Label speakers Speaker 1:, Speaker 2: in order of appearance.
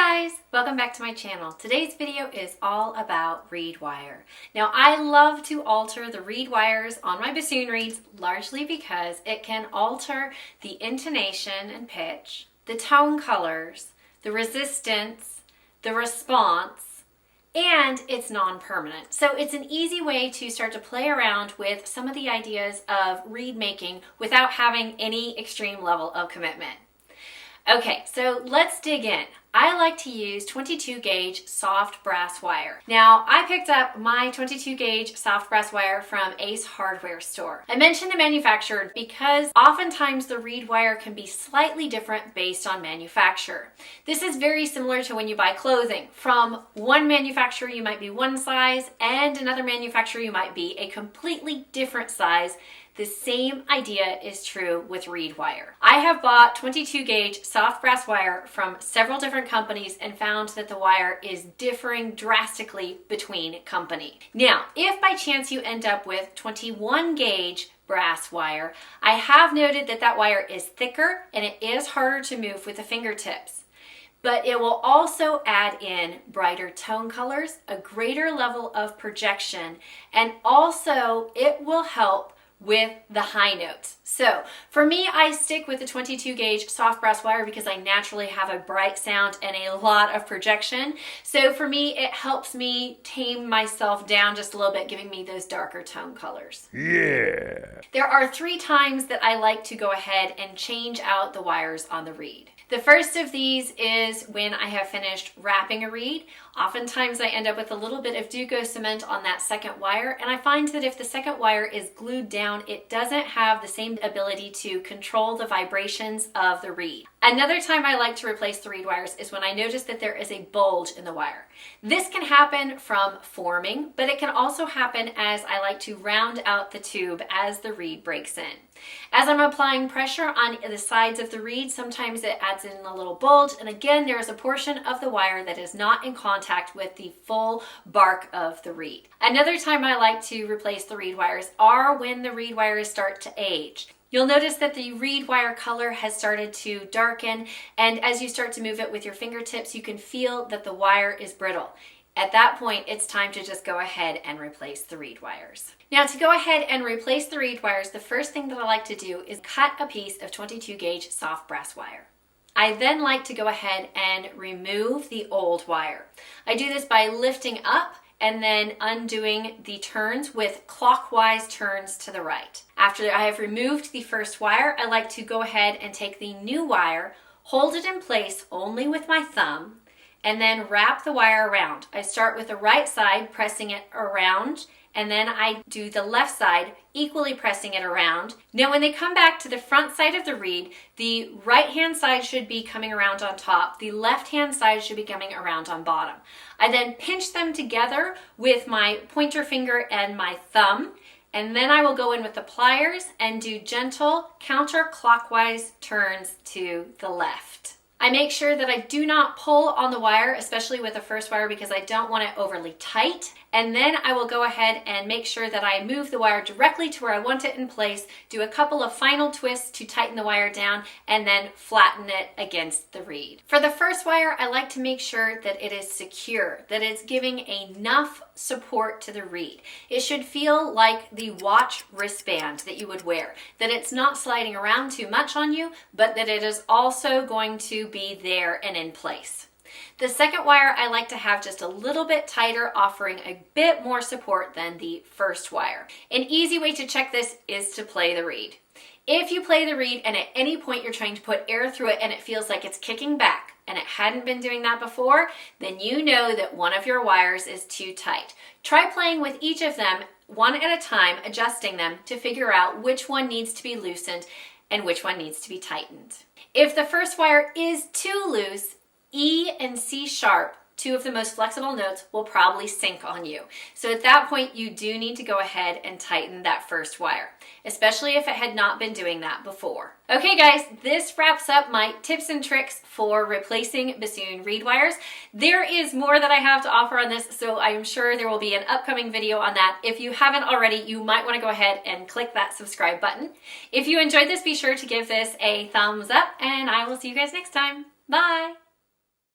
Speaker 1: Hey guys, welcome back to my channel. Today's video is all about reed wire. Now I love to alter the reed wires on my bassoon reeds largely because it can alter the intonation and pitch, the tone colors, the resistance, the response, and it's non-permanent. So it's an easy way to start to play around with some of the ideas of reed making without having any extreme level of commitment. Okay, so let's dig in. I like to use 22 gauge soft brass wire. Now, I picked up my 22 gauge soft brass wire from Ace Hardware store. I mentioned the manufacturer because oftentimes the reed wire can be slightly different based on manufacturer. This is very similar to when you buy clothing. From one manufacturer you might be one size and another manufacturer you might be a completely different size. The same idea is true with reed wire. I have bought 22 gauge soft brass wire from several different companies and found that the wire is differing drastically between company. Now, if by chance you end up with 21 gauge brass wire, I have noted that that wire is thicker and it is harder to move with the fingertips. But it will also add in brighter tone colors, a greater level of projection, and also it will help with the high notes. So for me, I stick with the 22 gauge soft brass wire because I naturally have a bright sound and a lot of projection. So for me, it helps me tame myself down just a little bit, giving me those darker tone colors. Yeah. There are 3 times that I like to go ahead and change out the wires on the reed. The first of these is when I have finished wrapping a reed. Oftentimes I end up with a little bit of Duco cement on that second wire, and I find that if the second wire is glued down, it doesn't have the same ability to control the vibrations of the reed. Another time I like to replace the reed wires is when I notice that there is a bulge in the wire. This can happen from forming, but it can also happen as I like to round out the tube as the reed breaks in. As I'm applying pressure on the sides of the reed, sometimes it adds in a little bulge, and again, there is a portion of the wire that is not in contact with the full bark of the reed. Another time I like to replace the reed wires are when the reed wires start to age. You'll notice that the reed wire color has started to darken, and as you start to move it with your fingertips, you can feel that the wire is brittle. At that point, it's time to just go ahead and replace the reed wires. Now, to go ahead and replace the reed wires, the first thing that I like to do is cut a piece of 22 gauge soft brass wire. I then like to go ahead and remove the old wire. I do this by lifting up and then undoing the turns with clockwise turns to the right. After I have removed the first wire, I like to go ahead and take the new wire, hold it in place only with my thumb, and then wrap the wire around. I start with the right side, pressing it around, and then I do the left side, equally pressing it around. Now when they come back to the front side of the reed, the right hand side should be coming around on top, the left hand side should be coming around on bottom. I then pinch them together with my pointer finger and my thumb, and then I will go in with the pliers and do gentle counterclockwise turns to the left. I make sure that I do not pull on the wire, especially with the first wire, because I don't want it overly tight. And then I will go ahead and make sure that I move the wire directly to where I want it in place, do a couple of final twists to tighten the wire down, and then flatten it against the reed. For the first wire, I like to make sure that it is secure, that it's giving enough support to the reed. It should feel like the watch wristband that you would wear, that it's not sliding around too much on you, but that it is also going to be there and in place. The second wire I like to have just a little bit tighter, offering a bit more support than the first wire. An easy way to check this is to play the reed. If you play the reed and at any point you're trying to put air through it and it feels like it's kicking back and it hadn't been doing that before, then you know that one of your wires is too tight. Try playing with each of them one at a time, adjusting them to figure out which one needs to be loosened and which one needs to be tightened. If the first wire is too loose, E and C sharp, 2 of the most flexible notes, will probably sink on you. So at that point, you do need to go ahead and tighten that first wire, especially if it had not been doing that before. Okay guys, this wraps up my tips and tricks for replacing bassoon reed wires. There is more that I have to offer on this, so I'm sure there will be an upcoming video on that. If you haven't already, you might want to go ahead and click that subscribe button. If you enjoyed this, be sure to give this a thumbs up, and I will see you guys next time. Bye!